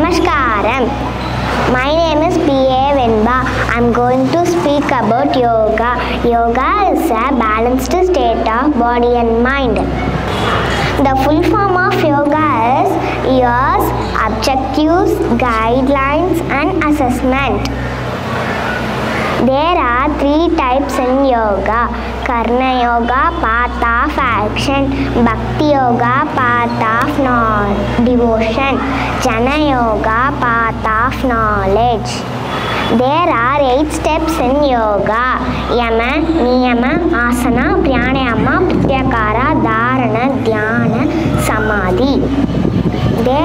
Namaskaram. My name is P.A. Venba. I'm going to speak about yoga. Yoga is a balanced state of body and mind. The full form of yoga is years, objectives, guidelines and assessment. There are 3 types in yoga: Karna Yoga, path of action; Bhakti Yoga, path of devotion; Jnana Yoga, path of knowledge. There are 8 steps in yoga: Yama, Niyama, Asana, Pranayama, Pratyahara, Dharana, Dhyana, Samadhi. The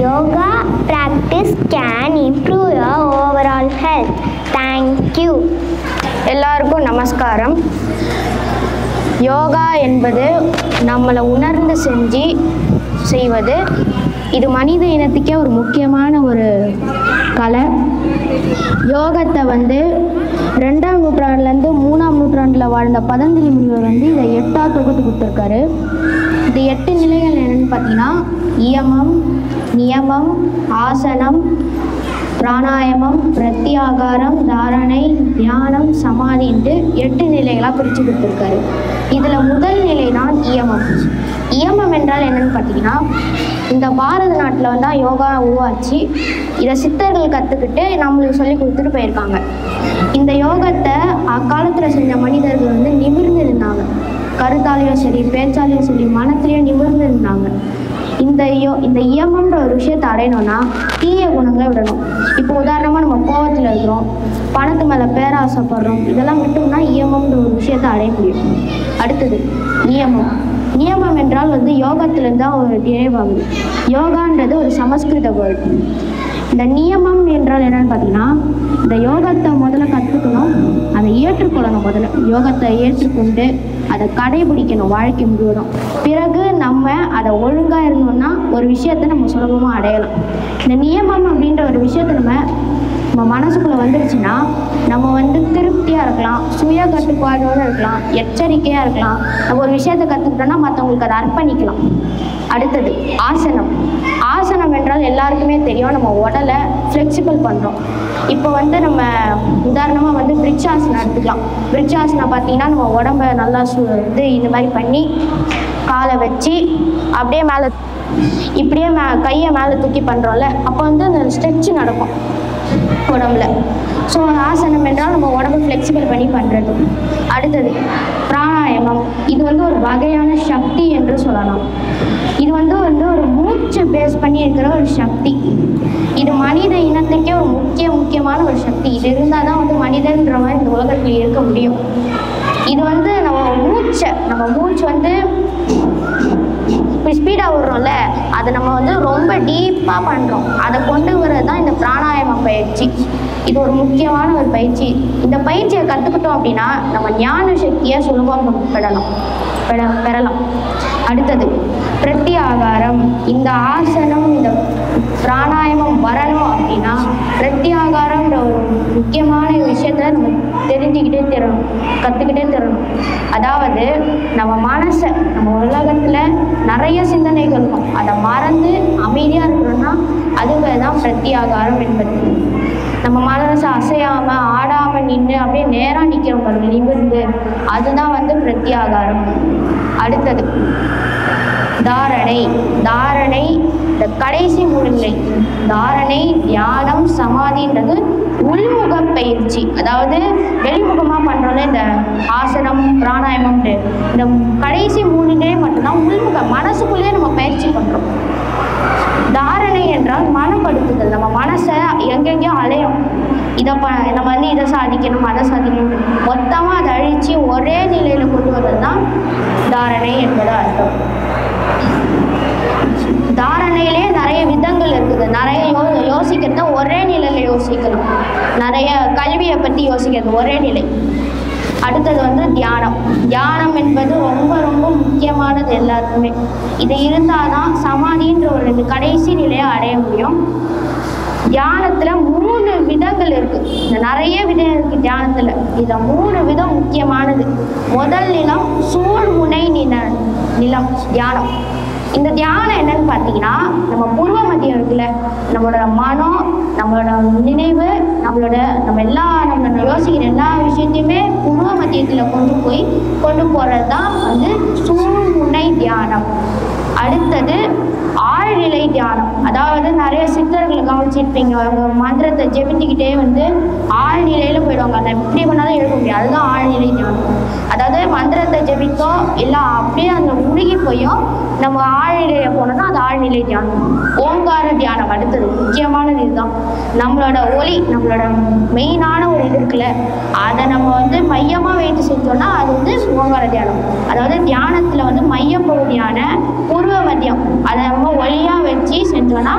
yoga practice can improve your overall health. Thank you. எல்லாருக்கும் நமஸ்காரம். யோகா என்பது நம்மளை உணர்ந்து செய்வது. இது மனித இனத்துக்கே ஒரு முக்கியமான ஒரு கலை. யோகத்தை 2ஆம் நூற்றாண்டுலேருந்து 3ஆம் நூற்றாண்டில் வாழ்ந்த பதஞ்சலி முனிவர் இதை 8ஆக தொகுத்து கொடுத்துருக்காரு. இந்த 8 நிலைகள் என்னென்னு பார்த்தீங்கன்னா, இயமம், நியமம், ஆசனம், பிராணாயாமம், பிரத்யாகாரம், தாரணை, தியானம், சமாதின்ட்டு 8 நிலைகளாக பிரித்து கொடுத்துருக்காரு. இதில் முதல் நிலை தான் இயமம். இயமம் என்றால் என்னென்னு பார்த்தீங்கன்னா, இந்த பாரத நாட்டில் தான் யோகா உருவாச்சு. இதை சித்தர்கள் கற்றுக்கிட்டு நம்மளுக்கு சொல்லி கொடுத்துட்டு போயிருக்காங்க. இந்த யோகத்தை அக்காலத்தில் செஞ்ச மனிதர்கள் நிமிர்ந்து இருந்தாங்க. கருத்தாலையும் சரி, பேச்சாலையும் சரி, மனத்திலையும் நிமிர்ந்து இருந்தாங்க. இந்த இயமம்ன்ற ஒரு விஷயத்தை அடையணும்னா தீய குணங்களை விடணும். இப்போ உதாரணமாக நம்ம கோபத்தில் இருக்கிறோம், பணத்து மேலே பேராசைப்படுறோம், இதெல்லாம் விட்டோம்னா இயமம்ன்ற ஒரு விஷயத்தை அடைய முடியும். அடுத்தது நியமம். நியமம் என்றால் யோகத்திலேருந்து தான் ஒரு நினைவாகுது. யோகான்றது ஒரு சமஸ்கிருத வேர்டு. இந்த நியமம் என்றால் என்னென்னு பார்த்தீங்கன்னா, இந்த யோகத்தை முதல்ல கற்றுக்கணும், அதை ஏற்றுக்கொள்ளணும். முதல்ல யோகத்தை ஏற்றுக்கொண்டு அதை கடைபிடிக்கணும் வாழ்க்கை முழுவதும். பிறகு நம்ம அதை ஒழுங்காக இருந்தோம்னா ஒரு விஷயத்தை நம்ம சுலபமாக அடையலாம். இந்த நியமம் அப்படின்ற ஒரு விஷயத்தை நம்ம மனசுக்குள்ளே வந்துருச்சுன்னா நம்ம திருப்தியாக இருக்கலாம், சுய கட்டுப்பாடோடு இருக்கலாம், எச்சரிக்கையாக இருக்கலாம். நம்ம ஒரு விஷயத்தை கற்றுக்கிட்டோன்னா மற்றவங்களுக்கு அதை அர்ப்பணிக்கலாம். அடுத்தது ஆசனம். ஆசனம் என்றால் எல்லாருக்குமே தெரியும், நம்ம உடலை ஃப்ளெக்சிபிள் பண்ணுறோம். இப்போ நம்ம உதாரணமாக பிரிட்ஜாசனம் எடுத்துக்கலாம். பிரிட்ஜாசனம் பார்த்தீங்கன்னா நம்ம உடம்பை நல்லா இந்த மாதிரி பண்ணி காலை வச்சு அப்படியே மேலே இப்படியே கையை மேலே தூக்கி பண்ணுறோம்ல, அப்போ அந்த ஸ்ட்ரெச்சு நடக்கும் உடம்புல. ஸோ ஆசனம் என்றால் நம்ம உடம்பு ஃப்ளெக்சிபிள் பண்ணி பண்ணுறது. அடுத்தது பிராணாயாமம். இது ஒரு வகையான சக்தி என்று சொல்லலாம். இது ஒரு மூச்சு பேஸ் பண்ணி இருக்கிற ஒரு சக்தி. இது மனித இனத்துக்கே ஒரு முக்கியமான ஒரு சக்தி. இது இருந்தால் தான் மனிதன்ற மாதிரி இந்த உலகத்தில் இருக்க முடியும். இது நம்ம மூச்சு இப்போ ஸ்பீடாக விடுறோம்ல, அதை நம்ம ரொம்ப டீப்பாக பண்ணுறோம். அதை கொண்டு வரது தான் இந்த பிராணாயாம பயிற்சி. இது ஒரு முக்கியமான ஒரு பயிற்சி. இந்த பயிற்சியை கற்றுக்கிட்டோம் அப்படின்னா நம்ம ஞான சக்தியை சுலபமாக பெறலாம். அடுத்தது பிரத்யாகாரம். இந்த ஆசனம், இந்த பிராணாயாமம் வரணும் அப்படின்னா பிரத்யாகாரம்ன்ற ஒரு முக்கியமான விஷயத்த நம்ம கற்றுக்கிட்டே தரணும். அதாவது நம்ம மனசை, நம்ம உலகத்தில் நிறைய சிந்தனைகள் இருக்கும், அதை மறந்து அமைதியாக இருக்கணும்னா அதுவே தான் பிரத்யாகாரம் என்பது. நம்ம மனசை அசையாமல் ஆடாமல் நின்று அப்படியே நேராக நிற்கிறோம் பாருங்க, நிமிர்ந்து, அதுதான் பிரத்யாகாரம். அடுத்தது தாரணை. தாரணை இந்த கடைசி 3 நிலை. தாரணை, தியானம், சமாதின்றது உள்முக பயிற்சி. அதாவது வெளிமுகமாக பண்ணுறோம்ல இந்த ஆசனம், பிராணாயாமம், இந்த கடைசி 3 நிலை மட்டும்தான் உள்முக, மனசுக்குள்ளேயே நம்ம பயிற்சி பண்ணுறோம். தாரணை என்றால் மனப்படுத்துதல். நம்ம மனசை எங்கெங்கேயோ அலையும், நம்ம இதை சாதிக்கணும், அதை சாதிக்கணும், மொத்தமாக அதை அழித்து ஒரே நிலையில் கொண்டு வர்றது தான் தாரணை என்பது அர்த்தம். தாரணையிலே நிறைய விதங்கள் இருக்குது. நிறைய யோசிக்கிறத ஒரே நிலையில் யோசிக்கணும், நிறைய கல்வியை பற்றி யோசிக்கிறது ஒரே நிலை. அடுத்தது தியானம். தியானம் என்பது ரொம்ப ரொம்ப முக்கியமானது எல்லாருக்குமே. இது இருந்தால் தான் சமாதின்ற ஒரு கடைசி நிலையை அடைய முடியும். தியானத்தில் 3 விதங்கள் இருக்குது. இந்த நிறைய விதம் இருக்குது தியானத்தில். இதில் 3 விதம் முக்கியமானது. முதல் நிலம் சூழ்முனை நிலம் தியானம். இந்த தியானம் என்னன்னு பார்த்தீங்கன்னா, நம்ம பூர்வ மத்தியம் இருக்குல்ல, நம்மளோட மனம், நம்மளோட நினைவு, நம்மளோட யோசிக்கிற எல்லா விஷயத்தையுமே பூர்வ மத்தியத்தில் கொண்டு போகிறது தான் வந்து சூழ்முனை தியானம். அடுத்தது ஆழ்நிலை தியானம். அதாவது நிறைய சித்தர்களை கவனிச்சிருப்பீங்க, அவங்க மந்திரத்தை ஜெபிச்சுக்கிட்டே வந்து ஆழ்நிலையில் போயிடுவாங்க. அதை எப்படி பண்ணாலும் எழுத முடியாது. அதுதான் ஆழ்நிலை தியானம். அதாவது மந்திரத்தை ஜெபித்தோம் எல்லாம் அப்படியே அந்த முழுகி போயும் நம்ம ஆழ்நிலையில் போனோம்னா அது ஆழ்நிலை தியானம். ஓங்கார தியானம் அடுத்தது முக்கியமானது. இதுதான் நம்மளோட ஒளி, நம்மளோட மெயினான ஒரு இது இருக்குல்ல, அதை நம்ம வந்து மையமாக வைத்து செஞ்சோம்னா அது வந்து ஓங்கார தியானம். அதாவது தியானத்தில் வந்து மையப்பகுதியான பூர்வ மத்தியம் அதை நம்ம ஒளியாக வச்சு செஞ்சோம்னா,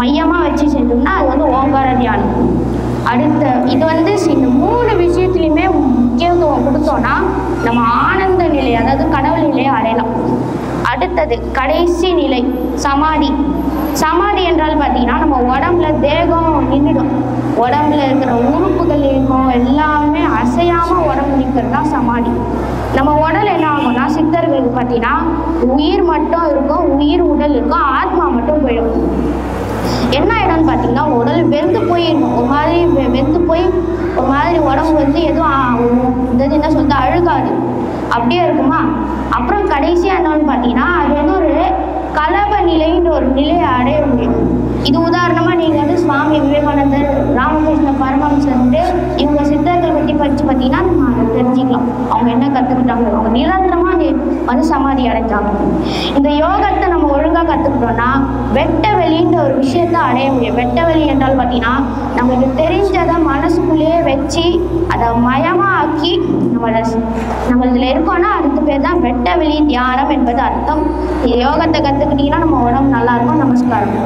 மையமாக வச்சு செஞ்சோம்னா அது வந்து ஓங்கார தியானம். அடுத்த இது வந்து இந்த 3 விஷயத்துலையுமே முக்கியத்துவம் கொடுத்தோன்னா நம்ம ஆனந்த நிலை, அதாவது கடவுள் நிலையை அடையலாம். அடுத்தது கடைசி நிலை சமாதி. சமாதி என்றால் பார்த்தீங்கன்னா, நம்ம உடம்புல தேகம் நின்றுடும், உடம்புல இருக்கிற உறுப்புகள் இருக்கும், எல்லாமே அசையாமல் உடம்பு நிற்கிறது தான் சமாதி. நம்ம உடல் என்ன ஆகும்னா, சித்தர்களுக்கு பார்த்தீங்கன்னா உயிர் மட்டும் இருக்கும், உயிர் உடல் இருக்கும், ஆத்மா மட்டும் போயிடும். என்ன ஆகிடும்னு பார்த்தீங்கன்னா, உடல் வெந்து போயிடணும், ஒரு மாதிரி வெந்து போய் ஒரு மாதிரி உடம்பு வந்து எதுவும் இந்த என்ன சொல்லிட்டு அழுகாது, அப்படியே இருக்குமா. அப்புறம் கடைசியாக என்னன்னு பார்த்தீங்கன்னா, அது வந்து ஒரு கலப நிலைன்ற ஒரு நிலையை அடைய முடியும். இது உதாரணமாக நீங்கள் வந்து சுவாமி விவேகானந்தர், ராமகிருஷ்ண பரமஹம்சர், இவங்க சித்தர்கள் பற்றி படித்து பார்த்தீங்கன்னா நம்ம அதை தெரிஞ்சுக்கலாம். அவங்க என்ன கற்றுக்கிட்டாங்க, அவங்க நிரந்தரமாக வந்து சமாதி அடைஞ்சாங்க. இந்த யோகத்தை நம்ம ஒழுங்காக கற்றுக்கிட்டோம்னா வெட்ட வெளின்ற ஒரு விஷயத்தை அடைய முடியும். வெட்ட வெளி என்றால் பார்த்தீங்கன்னா, நம்மளுக்கு தெரிஞ்சதை மனசுக்குள்ளேயே வச்சு அதை மயமாக ஆக்கி நம்ம இதில் இருக்கோம்னா அதுக்கு பேர் தான் வெட்ட வெளி தியானம் என்பது அர்த்தம். யோகத்தை கற்றுக்கிட்டிங்கன்னா நம்ம உடம்பு நல்லா இருக்கும். நமஸ்காரம்.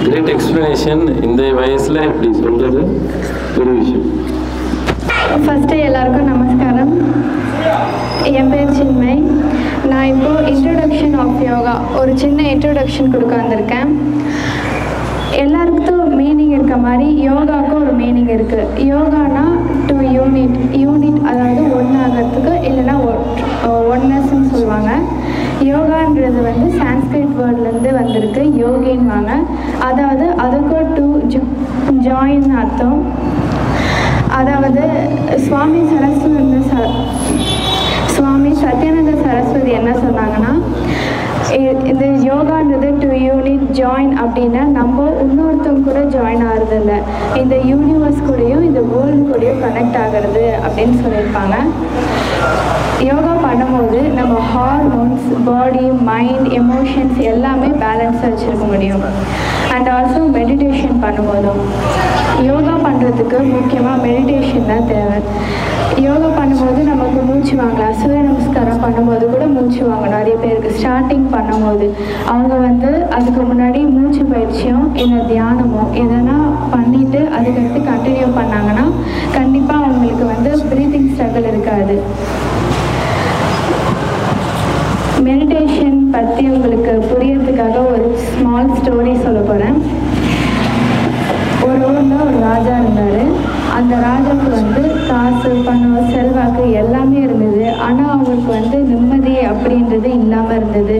Great explanation. இந்த வயசில் இப்படி சொல்கிறது ஒரு விஷயம். ஃபஸ்ட்டு எல்லாருக்கும் நமஸ்காரம். என் பேர் சின்மய். நான் இப்போது இன்ட்ரொடக்ஷன் ஆஃப் யோகா ஒரு சின்ன இன்ட்ரொடக்ஷன் கொடுக்க வந்திருக்கேன். எல்லாருக்கும் மீனிங் இருக்க மாதிரி யோகாவுக்கும் ஒரு மீனிங் இருக்குது. யோகானா டு யூனிட் அதாவது ஒன்றாகிறதுக்கு, இல்லைன்னா ஒன்னஸ்ன்னு சொல்லுவாங்க. யோகான்றது வந்து சான்ஸ்கிரிட் வேர்ட்லேருந்து வந்திருக்கு, யோகின்வாங்க. அதாவது அதுக்கும் டு ஜாயின் அர்த்தம். அதாவது சுவாமி சத்யானந்த சரஸ்வதி என்ன சொன்னாங்கன்னா, இந்த யோகான்றது டு யூனிட் ஜாயின் அப்படின்னா நம்ம இன்னொருத்தவங்க கூட ஜாயின் ஆகுறதில்ல, இந்த யூனிவர்ஸ் கூடயும் இந்த வேர்ல்டு கூடயும் கனெக்ட் ஆகிறது அப்படின்னு சொல்லியிருப்பாங்க. யோகா பண்ணும்போது நம்ம ஹார்மோன்ஸ், பாடி, மைண்ட், எமோஷன்ஸ் எல்லாமே பேலன்ஸாக வச்சுருக்க முடியும். அண்ட் ஆல்சோ மெடிடேஷன் பண்ணும்போதும் யோகா பண்ணுறதுக்கு முக்கியமாக மெடிடேஷன் தான் தேவை. யோகா பண்ணும்போது நமக்கு மூச்சு வாங்கலாம். சூரிய நமஸ்காரம் பண்ணும்போது கூட மூச்சு வாங்கணும். நிறைய பேருக்கு ஸ்டார்டிங் பண்ணும்போது அவங்க வந்து அதுக்கு முன்னாடி மூச்சு பயிற்சியும் இல்லை தியானமோ எதனா பண்ணிவிட்டு அதுக்கடுத்து கண்டினியூ பண்ணாங்கன்னா கண்டிப்பாக அவங்களுக்கு வந்து ப்ரீத்திங் ஸ்ட்ரகிள் இருக்காது. மெடிடேஷன் பற்றி உங்களுக்கு புரியறதுக்காக ஒரு ஸ்மால் ஸ்டோரி சொல்ல போகிறேன். ஒரு ஊரில் ஒரு ராஜா இருந்தார். அந்த ராஜாவுக்கு வந்து காசு, பணம், செல்வாக்கு எல்லாமே இருந்தது. ஆனால் அவருக்கு வந்து நிம்மதி அப்படின்றது இல்லாமல் இருந்தது.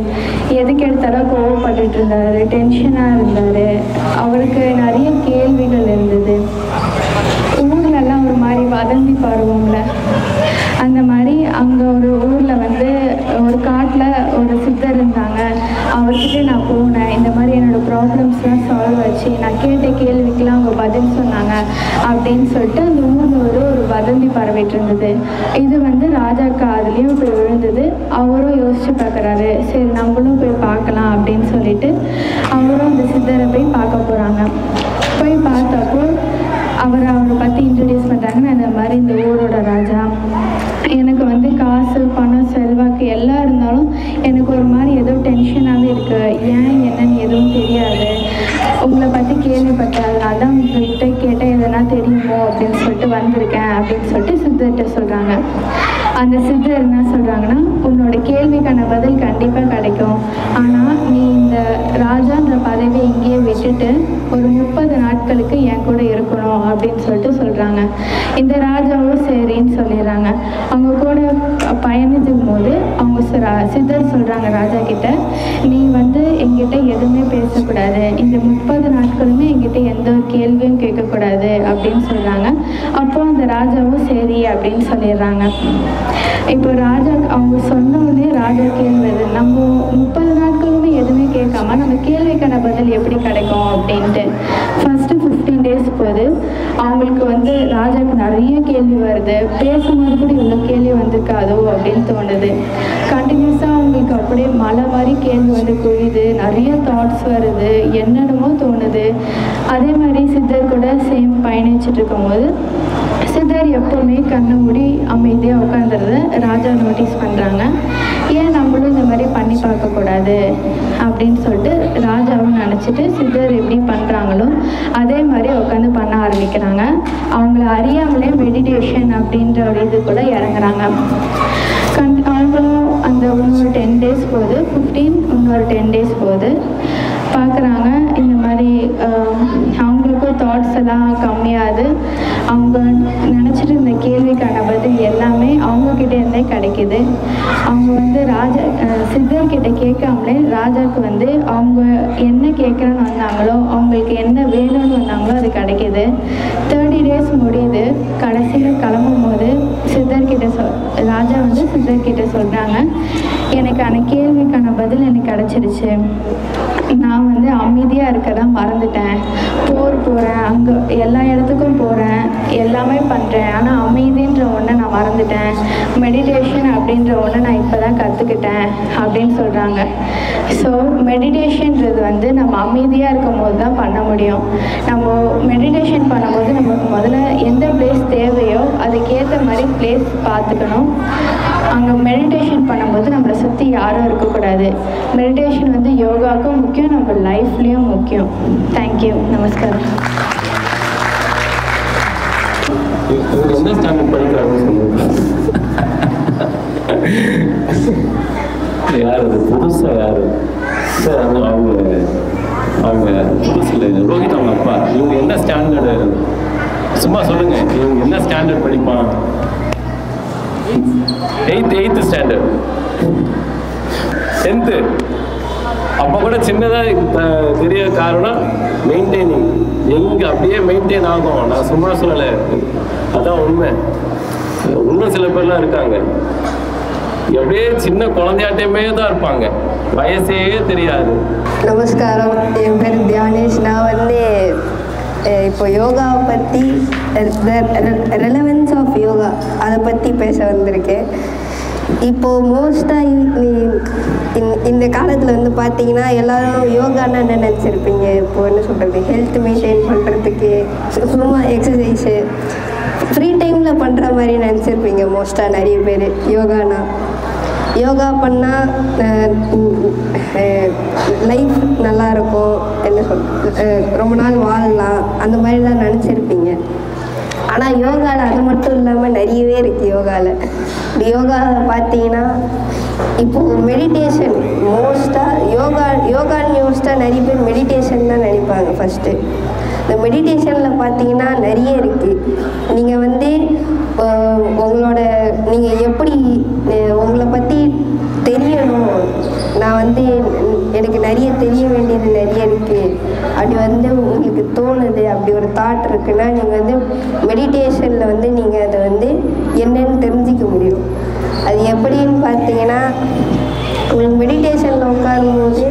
எதுக்கு எடுத்தாலும் கோவப்பட்டுட்டு இருந்தார், டென்ஷனாக இருந்தார். அவருக்கு நிறைய கேள்விகள் இருந்தது. ஊர்லெல்லாம் ஒரு மாதிரி வதந்தி பருவம்ல அந்த மாதிரி அங்கே ஒரு ஊரில் வந்து ஒரு காட்டில் ஒரு சித்தர் இருந்தாங்க. அவர்கிட்ட நான் போனேன். இந்த மாதிரி என்னோடய ப்ராப்ளம்ஸ்லாம் சால்வ் ஆச்சு, நான் கேட்ட கேள்விக்கெலாம் அவங்க பதில் சொன்னாங்க அப்படின்னு சொல்லிட்டு அந்த ஊரில் ஒரு வதந்தி பரவிட்டு இருந்தது. இது வந்து ராஜா காதுலேயும் போய் விழுந்தது. அவரும் யோசித்து பார்க்குறாரு, சரி நம்மளும் போய் பார்க்கலாம் அப்படின்னு சொல்லிட்டு அவரும் அந்த சித்தரை போய் பார்க்க போகிறாங்க. போய் பார்த்தப்போ அவரை பற்றி இன்ட்ரடியூஸ் பண்ணுறாங்க. இந்த மாதிரி இந்த ஊரோட ராஜா, எனக்கு வந்து காசு, பணம், செல்வாக்கு எல்லாம் இருந்தாலும் எனக்கு ஒரு மாதிரி ஏதோ டென்ஷனாகவே இருக்குது. ஏன் என்னன்னு எதுவும் தெரியாது. உங்களை பற்றி கேள்விப்பட்டேன், அதான் உங்கள்கிட்ட கேட்டால் எதனா தெரியுமோ அப்படின்னு சொல்லிட்டு வந்திருக்கேன் அப்படின்னு சொல்லிட்டு சித்தர்கிட்ட சொல்கிறாங்க. அந்த சித்தர் என்ன சொல்கிறாங்கன்னா, உன்னோட கேள்விக்கான பதில் கண்டிப்பாக கிடைக்கும். ஆனால் நீ இந்த ராஜான்ற பதவியை இங்கேயே விட்டுட்டு ஒரு 30 நாட்களுக்கு என் கூட இருக்கணும் அப்படின்னு சொல்லிட்டு சொல்கிறாங்க. இந்த ராஜாவும் சரின்னு சொல்லிடுறாங்க. சித்தர் சொல்கிறாங்க ராஜா கிட்ட, நீ வந்து எங்கிட்ட எதுவுமே பேசக்கூடாது, இந்த 30 நாட்களுமே எங்கிட்ட எந்த ஒரு கேள்வியும் கேட்கக்கூடாது அப்படின்னு சொல்கிறாங்க. அப்போ அந்த ராஜாவும் சரி அப்படின்னு சொல்லிடுறாங்க. இப்போ ராஜா அவங்க சொன்னோடனே ராஜா கேள்வி, நம்ம 30 நாட்களுமே எதுவுமே கேட்காம நம்ம கேள்விக்கான பதில் எப்படி கிடைக்கும் அப்படின்ட்டு. ஃபஸ்ட்டு 15 days போது அவங்களுக்கு வந்து ராஜாவுக்கு நிறைய கேள்வி வருது. பேசும்போது கூட இவ்வளோ கேள்வி வந்திருக்காதோ அப்படின்னு தோணுது. கண்டினியூஸாக அவங்களுக்கு அப்படியே மழை மாதிரி கேள்வி வந்து குவியுது, நிறைய தாட்ஸ் வருது, என்னென்னமோ தோணுது. அதே மாதிரி சித்தர் கூட சேம் பயணிச்சுட்டு இருக்கும்போது சித்தர் எப்போவுமே கண்ணை மூடி அமைதியாக உட்காந்துருது ராஜா நோட்டீஸ் பண்ணுறாங்க. ஏன் நம்மளும் இந்த மாதிரி பண்ணி பார்க்கக்கூடாது அப்படின்னு சொல்லிட்டு ராஜாவும் நினச்சிட்டு சித்தர் எப்படி பண்ணுறாங்களோ அதே மாதிரி உட்காந்து பண்ண ஆரம்பிக்கிறாங்க. அவங்கள அறியாமலே மெடிடேஷன் அப்படின்ற ஒரு இது கூட இறங்குறாங்க. அவங்களும் அந்த இன்னொரு 10 days போகுது, 15 இன்னொரு 10 days போகுது. பார்க்குறாங்க இந்த மாதிரி அவங்களுக்கும் தாட்ஸ் எல்லாம் கம்மியாகுது. அவங்க நினச்சிட்டு இருந்த கேள்விக்கான பதில் எல்லாமே அவங்கக்கிட்டேருந்தே கிடைக்கிது. அவங்க வந்து சித்தர்கிட்ட கேட்காமலே ராஜாவுக்கு வந்து அவங்க என்ன கேட்குறேன்னு வந்தாங்களோ, அவங்களுக்கு என்ன வேணும்னு வந்தாங்களோ அது கிடைக்கிது. 30 days முடியுது. கடைசியில் கிளம்பும் போது ராஜா வந்து சித்தர்கிட்ட சொல்கிறாங்க, எனக்கான கேள்விக்கான பதில் எனக்கு கிடச்சிருச்சு. நான் வந்து அமைதியாக இருக்க தான் மறந்துட்டேன். போகிறேன், அங்கே எல்லா இடத்துக்கும் போகிறேன், எல்லாமே பண்ணுறேன், ஆனால் அமைதின்ற ஒன்றை நான் மறந்துட்டேன். மெடிடேஷன் அப்படின்ற ஒன்றை நான் இப்போ தான் கற்றுக்கிட்டேன் அப்படின்னு சொல்கிறாங்க. ஸோ மெடிடேஷன்றது வந்து நம்ம அமைதியாக இருக்கும் போது தான் பண்ண முடியும். நம்ம மெடிடேஷன் பண்ணும்போது நமக்கு முதல்ல எந்த பிளேஸ் தேவையோ அதுக்கேற்ற மாதிரி பிளேஸ் பார்த்துக்கணும். அங்கே மெடிடேஷன் பண்ணும்போது நம்மளை சுற்றி யாரும் இருக்கக்கூடாது. மெடிடேஷன் வந்து யோகாவுக்கும் முக்கியம், நம்ம லைஃப்லேயும் முக்கியம். தேங்க்யூ, நமஸ்காரம். என்ன ஸ்டாண்டர்ட் படிக்கிறாங்கன்னு சொல்லுங்க. யார் அது புதுசாக யார் சார்? அவங்க புதுசில் ரோஹித் அவங்க அப்பா. இவங்க என்ன ஸ்டாண்டர்டு சும்மா சொல்லுங்க. இவங்க என்ன ஸ்டாண்டர்ட் படிப்பான்? 8th standard, 10th. அப்போ கூட சின்னதாக தெரிய காரணம் மெயின்டைனிங். எங்கே அப்படியே மெயின்டைன் ஆகும். நான் சும்மா சொல்லலை, அதான் உண்மை. இன்னும் சில பேர்லாம் இருக்காங்க அப்படியே சின்ன குழந்தையாட்டையுமே தான் இருப்பாங்க, வயசே தெரியாது. நமஸ்காரம், என் பேர் தியானேஷ். நான் வந்து இப்போ யோகாவை பற்றி ரெலவன்ஸ் ஆஃப் யோகா அதை பற்றி பேச வந்திருக்கேன். இப்போது மோஸ்ட்டாக இந்த காலத்தில் வந்து பார்த்தீங்கன்னா எல்லோரும் யோகான்னா என்ன நினச்சிருப்பீங்க? இப்போது என்ன சொல்கிறது, ஹெல்த் மெயின்டைன் பண்ணுறதுக்கு சும்மா எக்ஸசைஸு ஃப்ரீ டைமில் பண்ணுற மாதிரி நினச்சிருப்பீங்க மோஸ்ட்டாக நிறைய பேர். யோகா பண்ணால் லைஃப் நல்லாயிருக்கும், என்ன ரொம்ப நாள் வாழலாம், அந்த மாதிரி தான் நினச்சிருப்பீங்க. ஆனால் யோகாவில் அது மட்டும் இல்லாமல் நிறையவே இருக்குது. யோகாவில் பார்த்தீங்கன்னா இப்போது மெடிடேஷன் யோகான்னு யோசிச்சா நிறைய பேர் மெடிடேஷன் தான் நினைப்பாங்க ஃபஸ்ட்டு. இந்த மெடிடேஷனில் பார்த்தீங்கன்னா நிறைய இருக்குது. நீங்கள் வந்து நீங்கள் எப்படி உங்களை பற்றி தெரியணும், நான் வந்து எனக்கு நிறைய தெரிய வேண்டியது நிறைய இருக்குது அப்படி வந்து உங்களுக்கு தோணுது, அப்படி ஒரு தாட் இருக்குன்னா நீங்கள் வந்து மெடிடேஷனில் வந்து நீங்கள் அதை வந்து என்னன்னு தெரிஞ்சிக்க முடியும். அது எப்படின்னு பார்த்தீங்கன்னா, உங்களுக்கு மெடிடேஷனில் உட்காரும்போது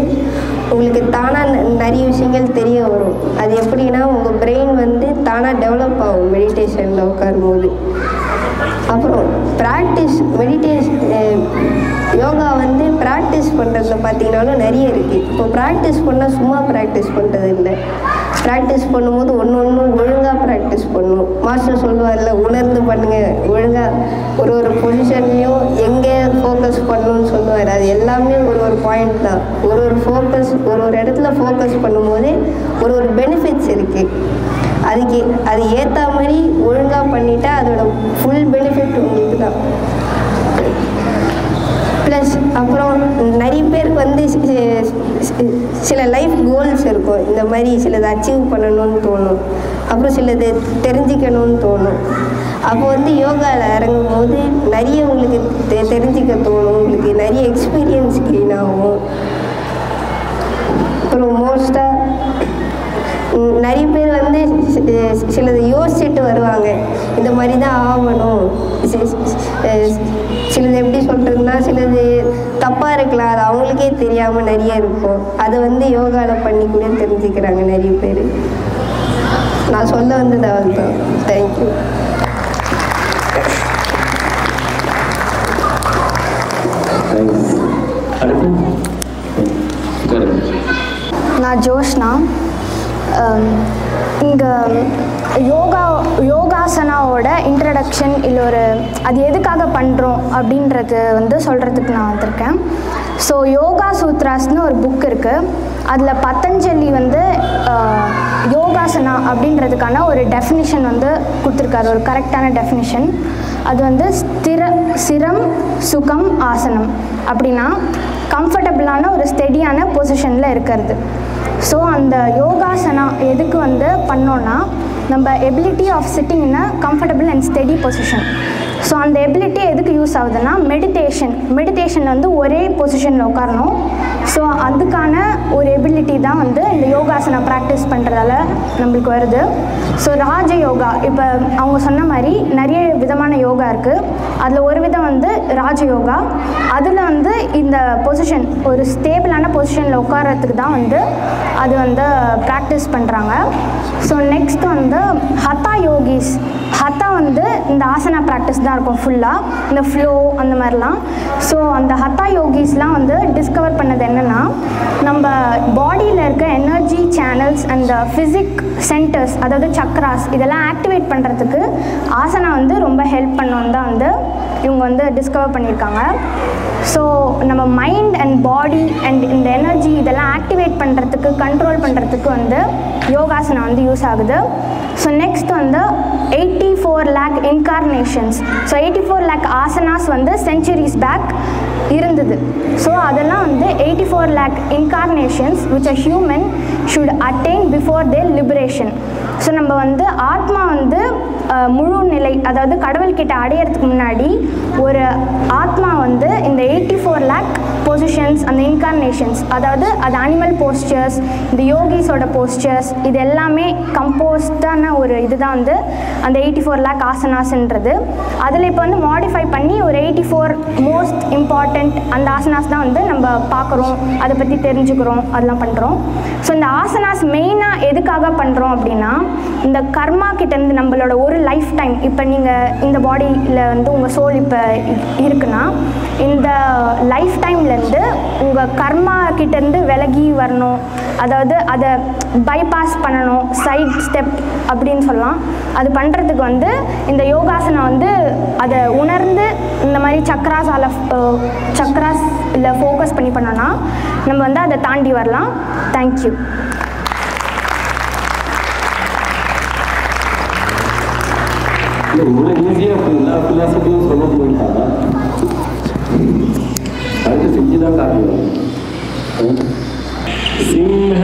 உங்களுக்கு தானாக நிறைய விஷயங்கள் தெரிய வரும். அது எப்படின்னா உங்கள் பிரெயின் வந்து தானாக டெவலப் ஆகும் மெடிடேஷனில் உட்காரும்போது. அப்புறம் யோகா வந்து ப்ராக்டிஸ் பண்ணுறதுல பார்த்தீங்கன்னாலும் நிறைய இருக்குது. இப்போ ப்ராக்டிஸ் பண்ணால் சும்மா ப்ராக்டிஸ் பண்ணுறது இல்லை. ப்ராக்டிஸ் பண்ணும்போது ஒன்று ஒழுங்காக ப்ராக்டிஸ் பண்ணணும். மாஸ்டர் சொல்லுவார்ல, உணர்ந்து பண்ணுங்கள், ஒழுங்காக ஒரு பொசிஷன்லேயும் எங்கே ஃபோக்கஸ் பண்ணணும்னு சொல்லுவார். அது எல்லாமே ஒரு பாயிண்ட் தான். ஒரு இடத்துல ஃபோக்கஸ் பண்ணும்போது ஒரு பெனிஃபிட்ஸ் இருக்குது. அது ஏற்ற மாதிரி ஒழுங்காக பண்ணிட்டா அதோட ஃபுல் பெனிஃபிட் உங்களுக்கு தான். ப்ளஸ் அப்புறம் நிறைய பேருக்கு வந்து சில லைஃப் கோல்ஸ் இருக்கும். இந்த மாதிரி சிலதை அச்சீவ் பண்ணணும்னு தோணும், அப்புறம் சிலது தெரிஞ்சுக்கணும்னு தோணும். அப்போ வந்து யோகாவில் இறங்கும் போது நிறைய உங்களுக்கு தெரிஞ்சுக்க தோணும், உங்களுக்கு நிறைய எக்ஸ்பீரியன்ஸ் கெயின் ஆகும். அப்புறம் மோஸ்ட்டாக நிறைய பேர் வந்து சிலது யோசிச்சுட்டு வருவாங்க, இந்த மாதிரி தான் ஆகணும். சிலது எப்படி சொல்கிறதுனா சிலது தப்பாக இருக்கலாம், அது அவங்களுக்கே தெரியாமல் நிறைய இருக்கும். அதை வந்து யோகாவில் பண்ணி கூட தெரிஞ்சுக்கிறாங்க நிறைய பேர். நான் சொல்ல வந்தது அவள் தான். தேங்க்யூ. நான் ஜோஷ்னா. இங்கே யோகாசனாவோட இன்ட்ரடக்ஷன் இல்லை ஒரு அது எதுக்காக பண்ணுறோம் அப்படின்றது வந்து சொல்கிறதுக்கு நான் வந்திருக்கேன். ஸோ யோகா சூத்ராஸ்னு ஒரு புக் இருக்குது. அதில் பதஞ்சலி வந்து யோகாசனா அப்படின்றதுக்கான ஒரு டெஃபினிஷன் வந்து கொடுத்துருக்காரு, ஒரு கரெக்டான டெஃபினிஷன். அது வந்து சிரம் சுகம் ஆசனம் அப்படின்னா கம்ஃபர்டபுளான ஒரு ஸ்டெடியான பொசிஷனில் இருக்கிறது. ஸோ அந்த யோகாசனா எதுக்கு வந்து பண்ணோன்னா நம்ம ability of sitting in a comfortable and steady position. So அந்த எபிலிட்டி எதுக்கு யூஸ் ஆகுதுன்னா மெடிடேஷன் வந்து ஒரே பொசிஷனில் உட்காரணும். ஸோ அதுக்கான ஒரு எபிலிட்டி தான் வந்து இந்த யோகாசனா ப்ராக்டிஸ் பண்ணுறதால நம்மளுக்கு வருது. ஸோ ராஜ யோகா, இப்போ அவங்க சொன்ன மாதிரி நிறைய விதமான யோகா இருக்குது. அதில் ஒரு விதம் வந்து ராஜயோகா. அதில் வந்து இந்த பொசிஷன் ஒரு ஸ்டேபிளான பொசிஷனில் உட்காரத்துக்கு தான் வந்து அது வந்து ப்ராக்டிஸ் பண்ணுறாங்க. ஸோ நெக்ஸ்ட் வந்து ஹத்தா யோகிஸ். ஹத்தா வந்து இந்த ஆசனா ப்ராக்டிஸ் தான் இருக்கும் ஃபுல்லாக, இந்த ஃப்ளோ அந்த மாதிரிலாம். ஸோ அந்த ஹத்தா யோகிஸ்லாம் வந்து டிஸ்கவர் பண்ணது என்னென்னா, நம்ம பாடியில் இருக்க energy channels and physique centres, அதாவது சக்ராஸ், இதெல்லாம் ஆக்டிவேட் பண்ணுறதுக்கு ஆசனா வந்து ரொம்ப ஹெல்ப் பண்ணோன்னு தான் வந்து இவங்க வந்து டிஸ்கவர் பண்ணியிருக்காங்க. ஸோ நம்ம மைண்ட் அண்ட் பாடி அண்ட் இந்த எனர்ஜி இதெல்லாம் ஆக்டிவேட் பண்ணுறதுக்கு, கண்ட்ரோல் பண்ணுறதுக்கு வந்து யோகாசனா வந்து யூஸ் ஆகுது. ஸோ நெக்ஸ்ட் வந்து 84 lakh incarnations. So 84 lakh asanas வந்து சென்ச்சுரிஸ் பேக் இருந்தது. ஸோ அதெல்லாம் வந்து 84 lakh incarnations which a human should attain before their liberation. So நம்ம வந்து ஆத்மா வந்து முழு நிலை, அதாவது கடவுள்கிட்ட அடையிறதுக்கு முன்னாடி ஒரு ஆத்மா வந்து இந்த 84 lakh பொசிஷன்ஸ், அந்த இன்கார்னேஷன்ஸ், அதாவது அது அனிமல் போஸ்டர்ஸ், இந்த யோகிஸோட போஸ்டர்ஸ், இது எல்லாமே கம்போஸ்டான ஒரு இதுதான் வந்து அந்த 84 lakh ஆசனாஸ்ன்றது. அதில் இப்போ வந்து மாடிஃபை பண்ணி ஒரு 84 மோஸ்ட் இம்பார்ட்டண்ட் அந்த ஆசனாஸ் தான் வந்து நம்ம பார்க்குறோம், அதை பற்றி தெரிஞ்சுக்கிறோம், அதெல்லாம் பண்ணுறோம். ஸோ இந்த ஆசனாஸ் மெயினாக எதுக்காக பண்ணுறோம் அப்படின்னா, இந்த கர்மா கிட்டேருந்து நம்மளோட ஒரு லைஃப் டைம், இப்போ நீங்கள் இந்த பாடியில் வந்து உங்கள் சோல் இப்போ இருக்குன்னா, இந்த லைஃப் டைம்லேருந்து உங்கள் கர்மா கிட்டேருந்து விலகி வரணும், அதாவது அதை பைபாஸ் பண்ணணும், சைட் ஸ்டெப் அப்படின்னு சொல்லலாம். அது பண்ணுறதுக்கு வந்து இந்த யோகாசனம் வந்து அதை உணர்ந்து இந்த மாதிரி சக்ராஸ் இல்லை ஃபோக்கஸ் பண்ணி பண்ணோன்னா நம்ம வந்து அதை தாண்டி வரலாம். தேங்க்யூ. இவ்வளோ ஈஸியாக எல்லா ஃபிலாசபியும் சொல்ல போயிட்டாங்க, அதுக்கு செஞ்சு தான் காரணம். சிம்ம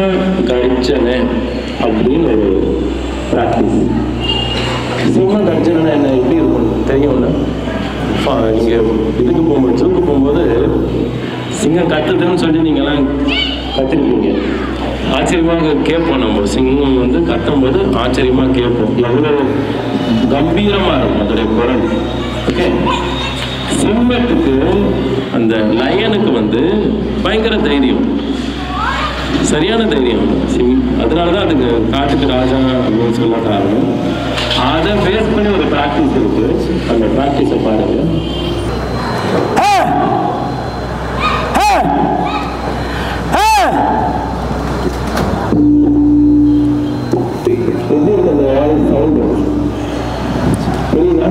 கர்ஜனை அப்படின்னு ஒரு ப்ராக்டிஸ். சிம்ம கர்ஜனை என்ன எப்படி இருக்கும் தெரியும்ல? நீங்கள் இதுக்கு போகும்போது, ஜூக்கு போகும்போது சிங்கம் கத்துதுன்னு சொல்லி நீங்கள்லாம் கற்றுருப்பீங்க. ஆச்சரியமாக கேட்போம். நம்ம சிங்கம் வந்து கத்தும்போது ஆச்சரியமாக கேட்போம், எவ்வளோ கம்பீரமாக இருக்கும் அதோடைய குரல். ஓகே, சிம்மத்துக்கு அந்த லயனுக்கு வந்து பயங்கர தைரியம், சரியான தைரியம். அதனால தான் அதுக்கு காட்டுக்கு ராஜா அப்படின்னு சொல்ல காரணம். அதை பேஸ் பண்ணி ஒரு ப்ராக்டிஸ் இருக்கு, அந்த ப்ராக்டிஸை பாருங்க. புரியுதா?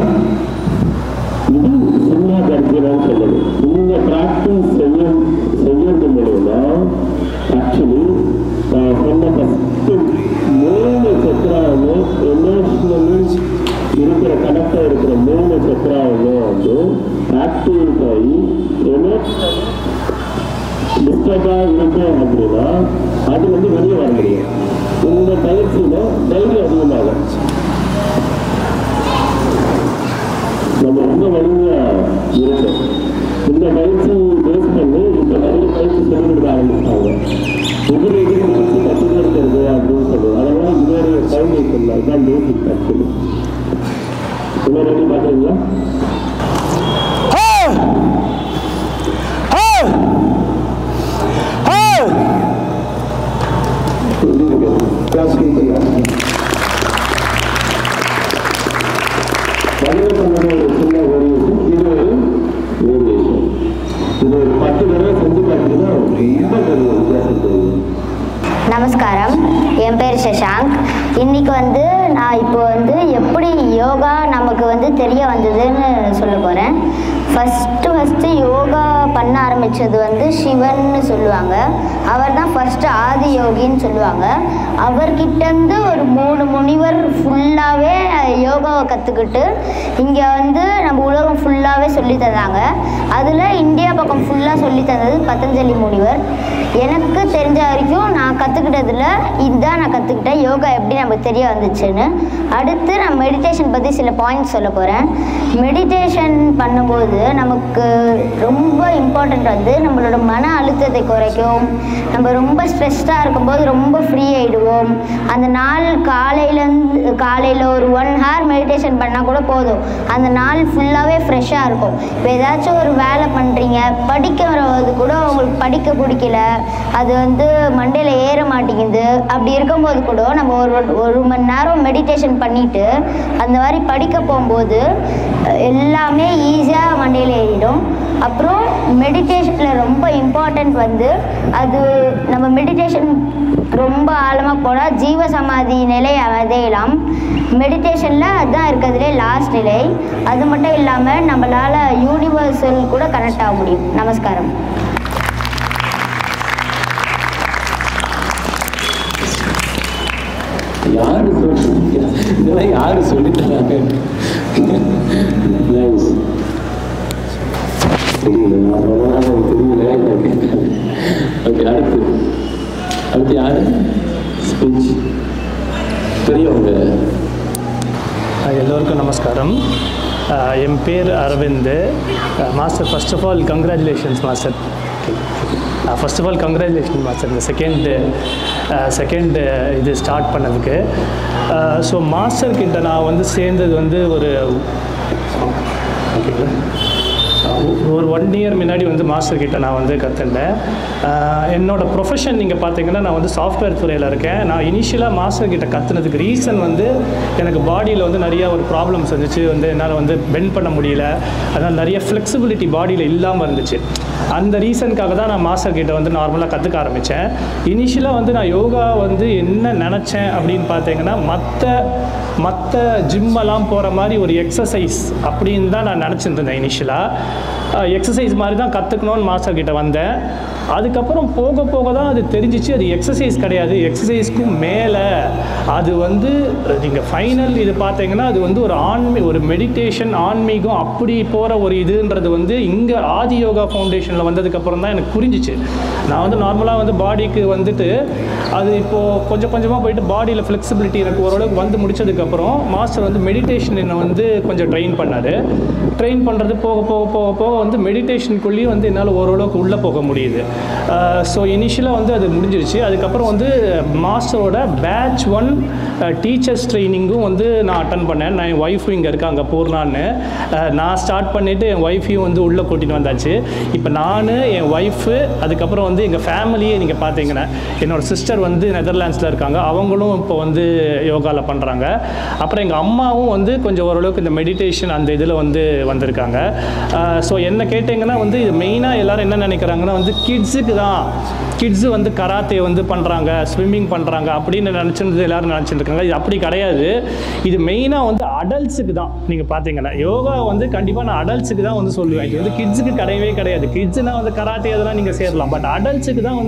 இது சின்ன கர்ஜனான்னு சொல்லுது. இந்த ப்ராக்டிஸ் செய்யறது மூலமா ஆக்சுவலி நான் சொன்ன ஃபஸ்ட்டு 3 சக்கராவும் எமோஷ்னலி இருக்கிற கனெக்டாக இருக்கிற 3 சக்கராவும் வந்து ஆக்டிவேட் ஆகி எமோஷ்னல் டிஸ்டர்பாக இருக்கும் அப்படின்னா அது வந்து வெளியே வர முடியும். இந்த பயிற்சியில் தைரியம் அதிகமாகும். நம்ம ரொம்ப வலிமையாக இருக்கோம். இந்த பயிற்சி பேஸ் பண்ணி இப்போ நிறைய பயிற்சி சொல்லி கொடுக்க ஆரம்பிச்சாங்க. எதிர் எதிர் பயிற்சி கற்றுக்கிறது அப்படின்னு சொல்லுவோம். அதெல்லாம் இன்னொரு டைம் இருக்குல்ல, இதுதான் பேசிக் ஆக்சுவலி. இன்னொரு எப்படி பார்க்குறீங்களா? நமஸ்காரம், என் பேர் சஷாங்க். இன்னைக்கு நான் இப்போ எப்படி யோகா நமக்கு தெரிய வந்ததுன்னு சொல்ல போகிறேன். ஃபஸ்ட்டு யோகா பண்ண ஆரம்பித்தது சிவன்னு சொல்லுவாங்க. அவர் தான் ஃபஸ்ட்டு ஆதி யோகின்னு சொல்லுவாங்க. அவர்கிட்டேருந்து ஒரு 3 முனிவர் ஃபுல்லாகவே யோகாவை கற்றுக்கிட்டு இங்கே நம்ம உலகம் ஃபுல்லாகவே சொல்லி தந்தாங்க. அதில் இந்தியா பக்கம் ஃபுல்லாக சொல்லி தந்தது பதஞ்சலி முனிவர். எனக்கு தெரிஞ்ச வரைக்கும் நான் கற்றுக்கிட்டதில் இதுதான் நான் கற்றுக்கிட்டேன், யோகா எப்படி நமக்கு தெரிய வந்துச்சுன்னு. அடுத்து நான் மெடிடேஷன் பற்றி சில பாயிண்ட்ஸ் சொல்ல போகிறேன். மெடிடேஷன் பண்ணும்போது நமக்கு ரொம்ப இம்பார்ட்டண்ட் நம்மளோட மன அழுத்தத்தை குறைக்கும். நம்ம ரொம்ப ஸ்ட்ரெஸ்டாக இருக்கும்போது ரொம்ப ஃப்ரீ ஆகிடுவோம். அந்த நாள் காலையில் ஒரு 1 hour மெடிடேஷன் பண்ணால் கூட போதும், அந்த நாள் ஃபுல்லாகவே ஃப்ரெஷ்ஷாக இருக்கும். இப்போ ஏதாச்சும் ஒரு வேலை பண்ணுறீங்க, படிக்கிறது கூட உங்களுக்கு படிக்க பிடிக்கல, அது மண்டையில் ஏற மாட்டேங்குது, அப்படி இருக்கும்போது கூட நம்ம ஒரு மணி நேரம் மெடிடேஷன் பண்ணிவிட்டு அந்த மாதிரி படிக்க போகும்போது எல்லாமே ஈஸியாக மண்டையில் ஏறிடும். அப்புறம் மெடிடேஷனில் ரொம்ப இம்பார்ட்டண்ட் அது நம்ம மெடிடேஷன் ரொம்ப ஆழமாக போனால் ஜீவ சமாதி நிலை அடையலாம். மெடிடேஷனில் அதுதான் இருக்கிறதுலே லாஸ்ட் நிலை. அது மட்டும் இல்லாமல் நம்மளால் யூனிவர்சல் கூட கனெக்ட் ஆக முடியும். நமஸ்காரம். யாரு சொல்லித்தராங்க? அடுத்து யாரு ஸ்பீச் பெரியவங்க? எல்லோருக்கும் நமஸ்காரம். என் பேர் Aravind. Master, first of all congratulations master. First of all congratulation master, இந்த செகண்ட் இது ஸ்டார்ட் பண்ணதுக்கு. ஸோ மாஸ்டர் கிட்ட நான் சேர்ந்தது ஒரு ஒரு 1 year முன்னாடி மாஸ்டர் கிட்ட நான் கற்றுண்டேன். என்னோடய ப்ரொஃபஷன் நீங்கள் பார்த்தீங்கன்னா நான் சாஃப்ட்வேர் துறையில் இருக்கேன். நான் இனிஷியலாக மாஸ்டர் கிட்ட கற்றுனதுக்கு ரீசன் எனக்கு பாடியில் நிறையா ஒரு ப்ராப்ளம்ஸ் இருந்துச்சு. என்னால் பெண்ட் பண்ண முடியல, அதனால் நிறைய ஃப்ளெக்சிபிலிட்டி பாடியில் இல்லாமல் இருந்துச்சு. அந்த ரீசனுக்காக தான் நான் மாஸ்டர் கிட்ட நார்மலாக கற்றுக்க ஆரம்பித்தேன். இனிஷியலாக நான் யோகா என்ன நினச்சேன் அப்படின்னு பார்த்தீங்கன்னா மற்ற ஜிம்மெல்லாம் போகிற மாதிரி ஒரு எக்ஸசைஸ் அப்படின்னு தான் நான் நினச்சிருந்தேன். இனிஷியலாக எக்ஸசைஸ் மாதிரி தான் கற்றுக்கணும்னு மாஸ்டர் கிட்ட வந்தேன். அதுக்கப்புறம் போக போக தான் அது தெரிஞ்சிச்சு, அது எக்ஸசைஸ் கிடையாது, எக்ஸசைஸ்க்கும் மேலே அது நீங்கள் ஃபைனல் இது பார்த்தீங்கன்னா அது ஒரு மெடிடேஷன், ஆன்மீகம் அப்படி போகிற ஒரு இதுன்றது இங்கே ஆதி யோகா ஃபவுண்டேஷனில் வந்ததுக்கப்புறம் தான் எனக்கு புரிஞ்சிச்சு. நான் நார்மலாக பாடிக்கு அது இப்போது கொஞ்சம் கொஞ்சமாக போயிட்டு பாடியில் ஃப்ளெக்சிபிலிட்டி எனக்கு ஓரளவுக்கு முடிச்சதுக்கப்புறம் மாஸ்டர் மெடிடேஷன் என்னை கொஞ்சம் ட்ரெயின் பண்ணார். ட்ரெயின் பண்ணுறது போக போக போக போக மெடிடேஷனுக்குள்ளேயும் என்னால் ஓரளவுக்கு உள்ளே போக முடியுது. ஸோ இனிஷியலாக அது முடிஞ்சிருச்சு. அதுக்கப்புறம் மாஸ்டரோட பேட்ச் 1 டீச்சர்ஸ் ட்ரைனிங்கும் நான் அட்டன் பண்ணேன். நான் என் ஒய்ஃபும் இங்கே இருக்காங்க, பூர்ணான்னு. நான் ஸ்டார்ட் பண்ணிவிட்டு என் ஒய்ஃபையும் உள்ளே கூட்டிகிட்டு வந்தாச்சு. இப்போ நான், என் ஒய்ஃபு, அதுக்கப்புறம் எங்கள் ஃபேமிலியே நீங்கள் பார்த்தீங்கன்னா என்னோடய சிஸ்டர் நெதர்லாண்ட்ஸில் இருக்காங்க, அவங்களும் இப்போ யோகாவில் பண்ணுறாங்க. அப்புறம் எங்கள் அம்மாவும் கொஞ்சம் ஓரளவுக்கு இந்த மெடிடேஷன் அந்த இதில் வந்திருக்காங்க. ஸோ என்ன கேட்டிங்கன்னா இது மெயினாக எல்லோரும் என்ன நினைக்கிறாங்கன்னா கிட்ஸுக்கு தான், கிட்ஸு கராத்தே பண்ணுறாங்க, ஸ்விம்மிங் பண்ணுறாங்க அப்படின்னு நினச்சிருந்தது எல்லோரும் நினச்சிருக்காங்க. இது அப்படி கிடையாது. இது மெயினாக அடல்ட்ஸுக்கு தான். நீங்கள் பார்த்தீங்கன்னா யோகா கண்டிப்பாக நான் அடல்ட்ஸுக்கு தான் சொல்லுவேன். இது கிட்ஸுக்கு கிடையவே கிடையாது. கிட்ஸுனால் கராத்தே அதெல்லாம் நீங்கள் சேரலாம், பட் அடல்ட்ஸுக்கு தான்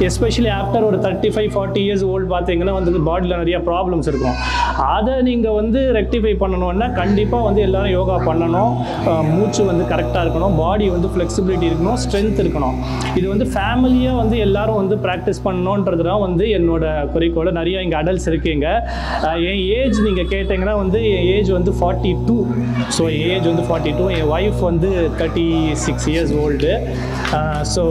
எஸ்பெஷலி ஆஃப்டர் ஒரு 35-40 years ஓல்டு பார்த்தீங்கன்னா பாடியில் நிறைய ப்ராப்ளம்ஸ் இருக்கும். அதை நீங்கள் ரெக்டிஃபை பண்ணணுன்னா கண்டிப்பாக எல்லோரும் யோகா பண்ணணும். மூச்சு கரெக்டாக இருக்கணும், பாடி ஃப்ளெக்சிபிலிட்டி இருக்கணும், ஸ்ட்ரென்த் இருக்கணும். இது ஃபேமிலியாக எல்லாரும் ப்ராக்டிஸ் பண்ணணுன்றது தான் என்னோட குறிக்கோள். நிறைய இங்கே அடல்ட்ஸ் இருக்கீங்க. என் ஏஜ் நீங்கள் கேட்டிங்கன்னா என் என் ஏஜ் வந்து 42. ஸோ என் ஏஜ் வந்து 42. என் ஒய்ஃப் வந்து 36 இயர்ஸ் ஓல்டு. ஸோ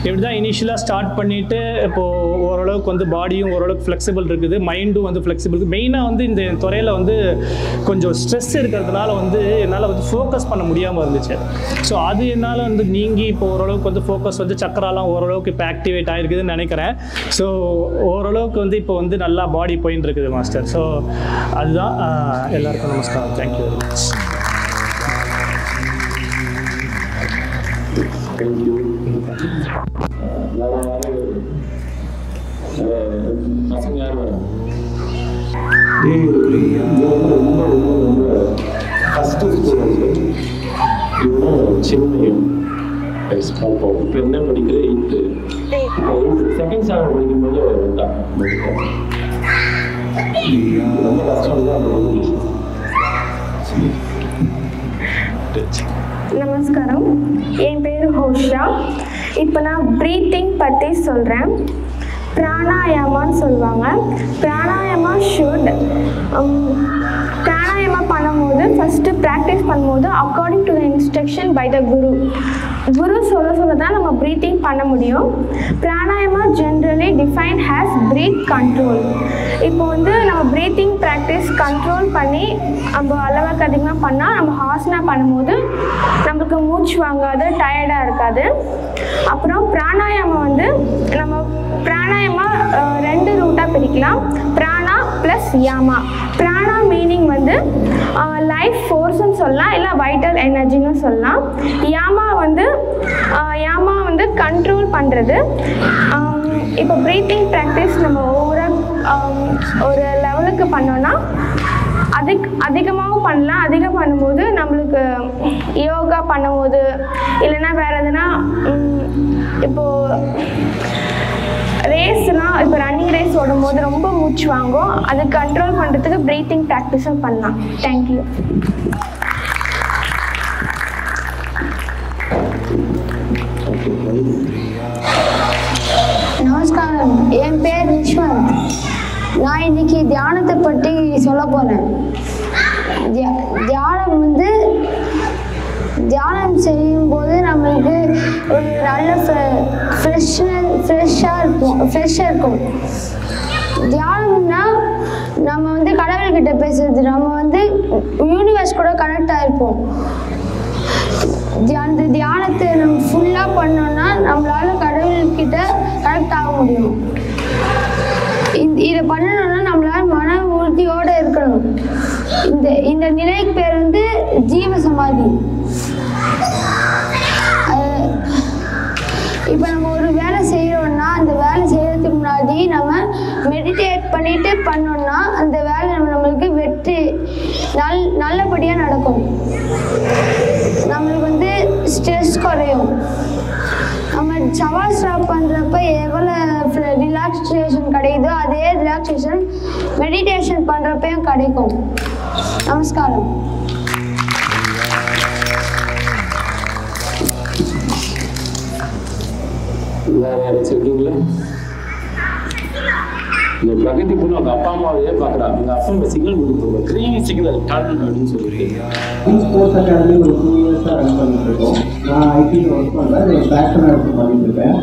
இப்படி தான் இனிஷியலாக ஸ்டார்ட் பண்ணிவிட்டு இப்போது ஓரளவுக்கு வந்து பாடியும் ஓரளவுக்கு ஃப்ளெக்சிபிள் இருக்குது, மைண்டும் வந்து ஃப்ளெக்சிபிள் இருக்குது. மெயினாக வந்து இந்த துறையில் வந்து கொஞ்சம் ஸ்ட்ரெஸ் இருக்கிறதுனால வந்து என்னால் வந்து ஃபோக்கஸ் பண்ண முடியாமல் இருந்துச்சு. ஸோ அது என்னால் வந்து நீங்கி இப்போ ஓரளவுக்கு வந்து ஃபோக்கஸ் வந்து சக்கராலாம் ஓரளவுக்கு இப்போ ஆக்டிவேட் ஆகிருக்குதுன்னு நினைக்கிறேன். ஸோ ஓரளவுக்கு வந்து இப்போ வந்து நல்லா பாடி போயின்னு இருக்குது மாஸ்டர். ஸோ அதுதான். எல்லாருக்கும் நமஸ்காரம். Thank you very much. தேங்க்யூ. பசங்க யார் வர ரொம்ப ஃபஸ்ட்டு ஸ்டூடெண்ட் இவனும் சின்னையும் பார்ப்போம். இப்போ என்ன படிக்கிற 8th செகண்ட் ஸ்டாண்டர்ட் படிக்கும்போது வந்தான். ரொம்ப கஷ்டம் தான். நமஸ்காரம், என் பேர் ஹோஷா. இப்போ நான் ப்ரீத்திங் பற்றி சொல்கிறேன். பிராணாயாமான்னு சொல்லுவாங்க. பிராணாயாமா பிராணாயாமா பண்ணும்போது ஃபஸ்ட்டு ப்ராக்டிஸ் பண்ணும்போது according to the instruction by the guru சொல்ல தான் நம்ம ப்ரீத்திங் பண்ண முடியும். Pranayama generally define as breath control. இப்போ வந்து நம்ம ப்ரீத்திங் ப்ராக்டிஸ் கண்ட்ரோல் பண்ணி நம்ம அளவுக்கு அதிகமாக பண்ணால் நம்ம ஹாசனா பண்ணும்போது நம்மளுக்கு மூச்சு வாங்காது, டயர்டாக இருக்காது. அப்புறம் பிராணாயாமா வந்து நம்ம பிராணாயாமா 2 ரூட்டாக பிரிக்கலாம். பிராணா ப்ளஸ் யாமா. பிராணா மீனிங் வந்து லைஃப் ஃபோர்ஸ்ன்னு சொல்லலாம், இல்லை வைட்டல் எனர்ஜின்னு சொல்லலாம். யாமா வந்து கண்ட்ரோல் பண்ணுறது. இப்போ ப்ரீத்திங் ப்ராக்டிஸ் நம்ம ஒரு லெவலுக்கு பண்ணோன்னா அதிகமாகவும் பண்ணலாம். அதிகம் பண்ணும்போது நம்மளுக்கு யோகா பண்ணும்போது இல்லைன்னா வேறு எதுனா இப்போது ரேஸ்னால் இப்போ ரன்னிங் ரேஸ் ஓடும்போது ரொம்ப மூச்சு வாங்கும். அது கண்ட்ரோல் பண்ணுறதுக்கு ப்ரீத்திங் ப்ராக்டிஸும் பண்ணலாம். தேங்க்யூ. நமஸ்காரம், என் பேர் யஷ்வந்த். நான் இன்னைக்கு தியானத்தை பற்றி சொல்ல போகிறேன். தியானம் வந்து தியானம் செய்யும்போது நம்மளுக்கு ஒரு நல்ல ஃப்ரெஷ்ஷாக இருக்கும். தியானம்னா நம்ம வந்து கடவுள்கிட்ட பேசுறது, நம்ம வந்து யூனிவர்ஸ் கூட கனெக்ட் ஆகிருப்போம். அந்த தியானத்தை நம்ம ஃபுல்லாக பண்ணோம்னா நம்மளால கடவுள்கிட்ட கனெக்ட் ஆக முடியும். இதை பண்ணணும்னா நம்மளால மன உறுதியோடு இருக்கணும். இந்த நிலைக்கு பேர் வந்து ஜீவ சமாதி. இப்போ நம்ம ஒரு வேலை செய்கிறோம்னா அந்த வேலை செய்கிறதுக்கு முன்னாடி நம்ம மெடிடேட் பண்ணிட்டு பண்ணோம்னா அந்த வேலை நம்மளுக்கு வெற்றி நல்லபடியாக நடக்கும். நம்மளுக்கு வந்து ஸ்ட்ரெஸ் குறையும். நம்ம சவாஸ்ரா பண்ணுறப்ப எவ்வளோ ரிலாக்ஸேஷன் கிடைக்குதோ அதே ரிலாக்ஸேஷன் மெடிடேஷன் பண்ணுறப்பையும் கிடைக்கும். நமஸ்காரம். வேறு யாராச்சும் இருக்கீங்களா? இந்த பிரகதி பொண்ணு அவங்க அப்பா அம்மாவையே பார்க்குறா. அவங்க அப்பா அம்மா சிக்னல் கொடுத்துருக்கோம், க்ரீன் சிக்னல் டன் அப்படின்னு சொல்லியிருக்கீங்க. ஸ்போர்ட்ஸ் அகாடமி ஒரு 2 இயர்ஸாக ரன் பண்ணிட்டு இருக்கோம். நான் ஐடியில் ஒர்க் பண்ணுறேன், ஒரு பேஷனாக ஒர்க் பண்ணிட்டு இருக்கேன்.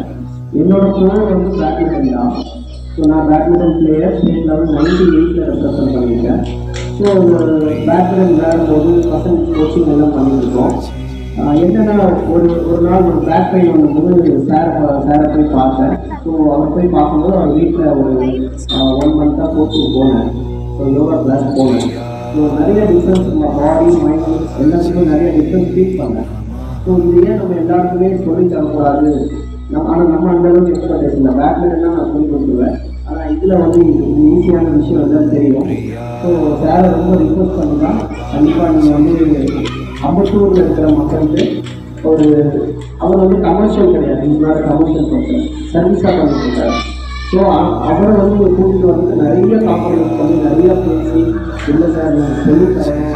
என்னோட கோர் வந்து பேட்மிண்டன் தான். ஸோ நான் badminton player, state level 98 represent பண்ணியிருக்கேன். ஸோ பேட்மிண்டன் விளையாடும்போது பசங்க கோச்சிங் எல்லாம் பண்ணிட்டுருக்கோம். என்னென்னா ஒரு நாள் ஒரு பேக் பெயின் வந்தபோது சாரை போய் பார்த்தேன். ஸோ அவர் போய் பார்க்கும்போது அவர் வீட்டில் ஒரு 1 மந்த்தாக கோச்சிங் போனேன். ஸோ யோகா கிளாஸ் போனேன். ஸோ நிறைய டிஃப்ரென்ஸ் பாடி மைண்ட் எல்லாத்துக்கும் நிறைய டிஃப்ரென்ஸ் ஃபீல் பண்ணேன். ஸோ இது ஏன் நம்ம எல்லாருக்குமே சொல்லி தரக்கூடாது? ஆனால் நம்ம அந்த அளவுக்கு எக்ஸ்பர்டைஸ் இல்லை. பேட்மிண்டன் நான் சொல்லி கொடுத்துருவேன், ஆனால் இதில் வந்து இது ஈஸியான விஷயம் எல்லாம் தெரியும். ஸோ சாரை ரொம்ப ரிக்வஸ்ட் பண்ணி தான் கண்டிப்பாக நீங்கள் வந்து அம்பத்தூரில் இருக்கிற மக்களுக்கு அவர் வந்து கமர்ஷியல் கிடையாது, இவங்களோட கமர்ஷியல் பர்சன் சர்வீஸாக பண்ணிட்டு இருக்காரு. ஸோ அவரை வந்து கூட்டிகிட்டு வந்து நிறைய காம்ப்ரமைஸ் பண்ணி நிறைய பேசி இல்லை சார் நீங்கள் சொல்லித்தரேன்,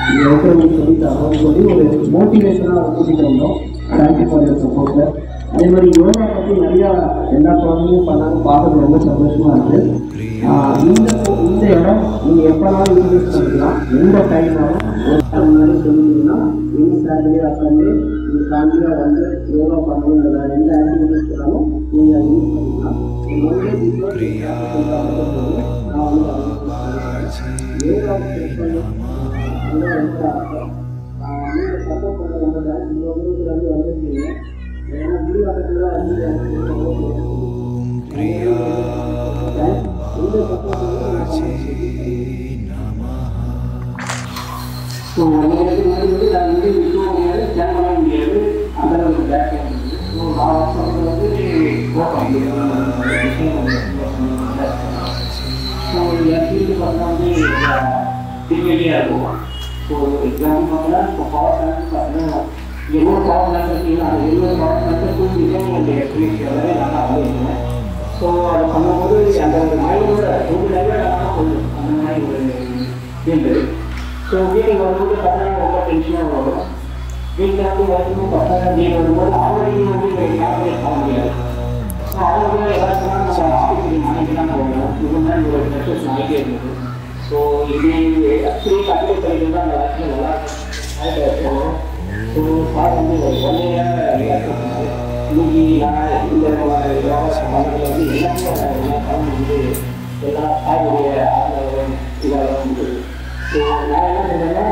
நீங்கள் இருக்கிறவங்க சொல்லித்தரோன்னு சொல்லி ஒரு மோட்டிவேஷனாக அதை கூட்டிகிட்டு வந்தோம். Thank you for your support sir. அதே மாதிரி யோகா பற்றி நிறையா எல்லா குழந்தையும் பண்ணாங்க, பார்க்கறது ரொம்ப சந்தோஷமாக இருக்குது. இந்த இடம் நீங்கள் எப்போனாலும் யூஸ் பண்ணிக்கலாம், எந்த டைம்னாலும் ஒரு டைம் முன்னாடி சொல்லிங்கன்னா எனி சாட்டர்டே சண்டே நீங்கள் ஃபேமிலியாக வந்து யோகா பண்ணணும், இல்லை எந்த ஆக்டிவிட்டிஸ் பண்ணாலும் நீங்கள் யூஸ் பண்ணிக்கலாம். ஒன்லே பிஃபோர் நான் வந்து யோகா பண்ணணும் ரொம்ப ஆசை. நீங்கள் சப்போர்ட் பண்ண ரொம்ப தேங்க்ஸ். இந்த ஊருக்கு வந்து வந்துருக்கீங்க. ஏன்னா வீடு வந்து ஸோ அதை பண்ணும்போது அந்த மைண்டோட ரொம்ப டைவர்டாக போகும், அந்த மாதிரி ஒரு ஃபீல்டு. ஸோ வீட்டுக்கு வரும்போது பசங்க ரொம்ப டென்ஷனாக வரும். வீட்டில் வந்து வரும்போது பசங்க வீடு வரும்போது அவரையும் வந்து கால்குலேட் பண்ண முடியாது. ஸோ அவங்க எல்லாருக்குமே நம்ம ஆஃபீஸுக்கு நாளைக்கு தான் போகணும், இது மாதிரி ஒரு ப்ரெஷர்ஸ் ஆகிட்டே இருக்குது. ஸோ இது ஆக்சுவலி கம்ப்ளீட் பண்ணிட்டு தான் அந்த லைஃப்பில் நல்லா இருக்கணும். ஸோ சார் வந்து ஒரு ஒன்றையாக இன்னைக்கு நான் இந்த யோகா பண்ணதில் வந்து எல்லாமே வந்து எல்லா சாருடைய இதாக வந்து. ஸோ நான் என்ன சொல்கிறேன்னா